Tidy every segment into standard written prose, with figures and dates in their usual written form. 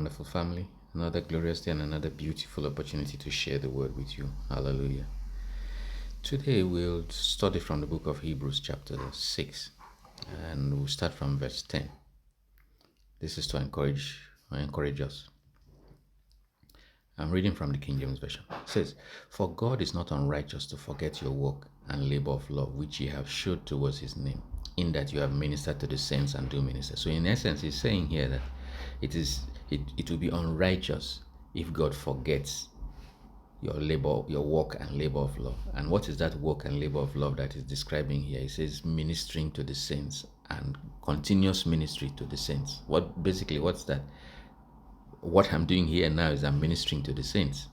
wonderful family. Another glorious day and another beautiful opportunity to share the word with you. Hallelujah. Today we'll study from the book of Hebrews, chapter 6, and we'll start from verse 10. This is to encourage us. I'm reading from the King James Version. It says, "For God is not unrighteous to forget your work and labor of love, which ye have showed towards his name, in that you have ministered to the saints and do minister." So in essence, he's saying here that it will be unrighteous if God forgets your labor, your work and labor of love. And what is that work and labor of love that is describing here? He says ministering to the saints and continuous ministry to the saints. What's that? What I'm doing here now is I'm ministering to the saints.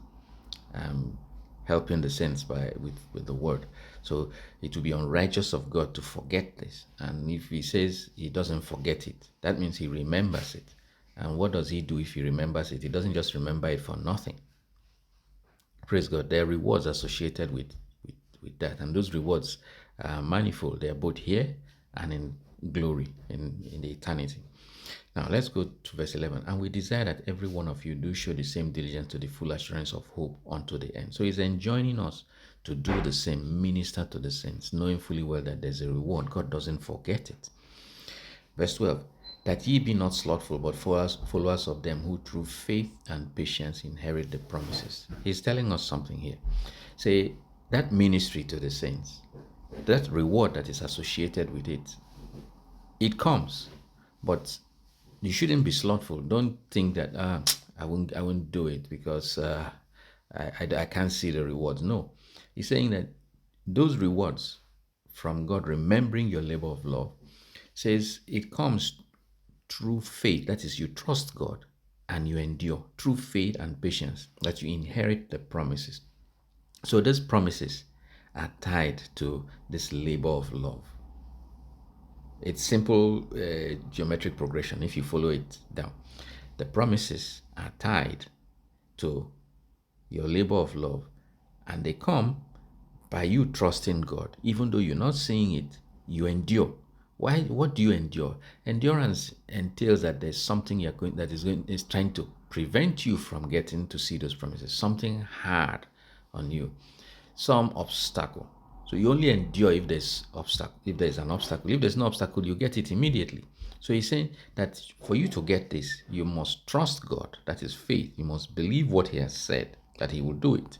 I'm helping the saints with the word. So it will be unrighteous of God to forget this. And if he says he doesn't forget it, that means he remembers it. And what does he do if he remembers it? He doesn't just remember it for nothing. Praise God. There are rewards associated with that. And those rewards are manifold. They are both here and in glory, in the eternity. Now let's go to verse 11. "And we desire that every one of you do show the same diligence to the full assurance of hope unto the end." So he's enjoining us to do the same, minister to the saints, knowing fully well that there's a reward. God doesn't forget it. Verse 12, "That ye be not slothful, but followers of them who through faith and patience inherit the promises." He's telling us something here. Say, that ministry to the saints, that reward that is associated with it, it comes, but you shouldn't be slothful. Don't think that I won't do it because I can't see the rewards. No, he's saying that those rewards from God, remembering your labor of love, says it comes through faith. That is, you trust God and you endure through faith and patience, that you inherit the promises. So these promises are tied to this labor of love. It's simple geometric progression if you follow it down. The promises are tied to your labor of love, and they come by you trusting God. Even though you're not seeing it, you endure. Why? What do you endure? Endurance entails that there's something is trying to prevent you from getting to see those promises. Something hard on you, some obstacle. So you only endure if there's obstacle. If there's an obstacle, if there's no obstacle, you get it immediately. So he's saying that for you to get this, you must trust God. That is faith. You must believe what he has said, that he will do it,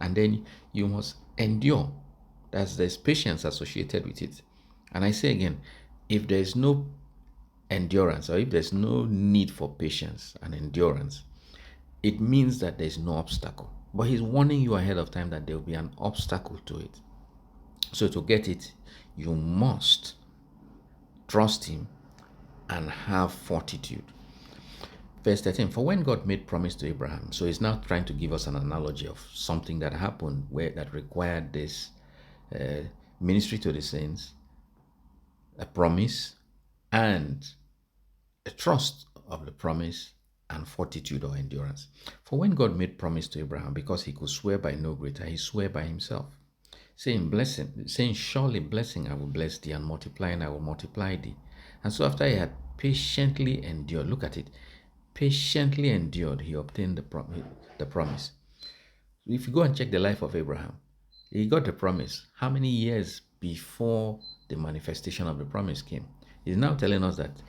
and then you must endure. There's patience associated with it. And I say again, if there's no endurance, or if there's no need for patience and endurance, it means that there's no obstacle. But he's warning you ahead of time that there will be an obstacle to it. So to get it, you must trust him and have fortitude. Verse 13, "For when God made promise to Abraham," so he's now trying to give us an analogy of something that happened that required this ministry to the saints, a promise, and a trust of the promise, and fortitude or endurance. "For when God made promise to Abraham, because he could swear by no greater, he swore by himself, saying, Surely blessing I will bless thee, and multiplying I will multiply thee. And so after he had patiently endured," look at it, patiently endured, he obtained the promise. If you go and check the life of Abraham, he got the promise how many years before the manifestation of the promise came? He's now telling us that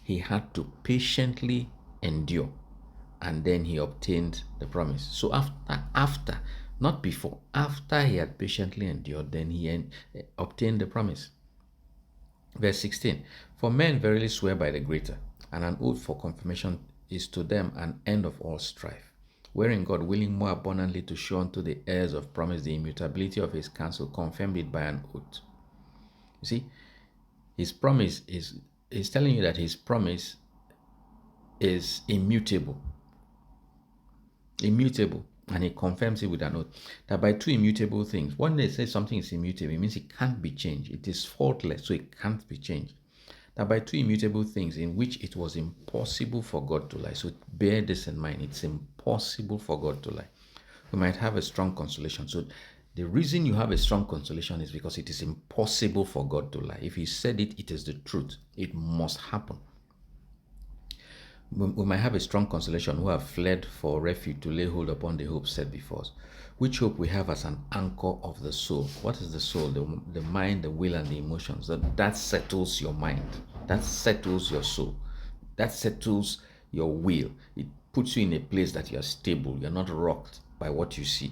he had to patiently endure, and then he obtained the promise. So after, not before, after he had patiently endured, then he obtained the promise. Verse 16, "For men verily swear by the greater, and an oath for confirmation is to them an end of all strife, wherein God, willing more abundantly to show unto the heirs of promise the immutability of his counsel, confirmed it by an oath." You see, his promise is telling you that his promise is immutable, and he confirms it with an oath. That by two immutable things, when they say something is immutable, it means it can't be changed. It is faultless, so it can't be changed. That by two immutable things in which it was impossible for God to lie. So bear this in mind. It's impossible for God to lie. We might have a strong consolation. So the reason you have a strong consolation is because it is impossible for God to lie. If he said it, it is the truth. It must happen. We might have a strong consolation who have fled for refuge to lay hold upon the hope set before us. Which hope we have as an anchor of the soul. What is the soul? The mind, the will, and the emotions. That settles your mind. That settles your soul. That settles your will. It puts you in a place that you are stable. You're not rocked by what you see.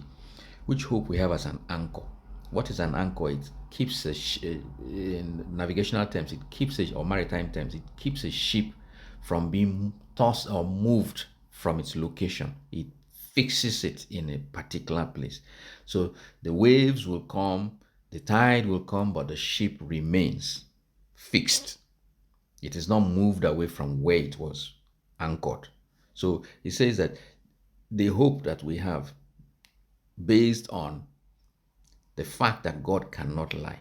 Which hope we have as an anchor. What is an anchor? It keeps in navigational terms, it keeps or maritime terms, it keeps a ship from being tossed or moved from its location. It fixes it in a particular place. So the waves will come, the tide will come, but the ship remains fixed. It is not moved away from where it was anchored. So he says that the hope that we have based on the fact that God cannot lie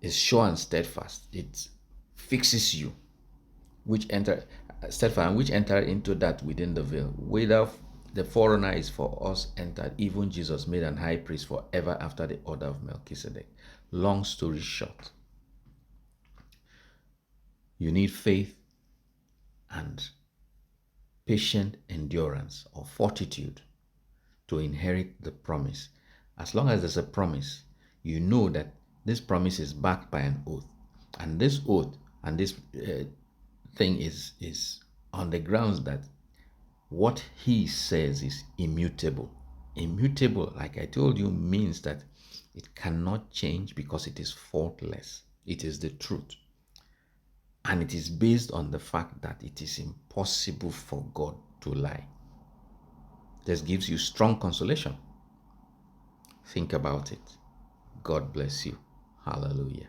is sure and steadfast. It fixes you, which enter steadfast, and which enter into that within the veil. Whether the forerunner is for us entered, even Jesus made an high priest forever after the order of Melchizedek. Long story short, you need faith and patient endurance or fortitude to inherit the promise. As long as there's a promise, you know that this promise is backed by an oath. And this oath and this thing is on the grounds that what he says is immutable. Immutable, like I told you, means that it cannot change because it is faultless. It is the truth. And it is based on the fact that it is impossible for God to lie. This gives you strong consolation. Think about it. God bless you. Hallelujah.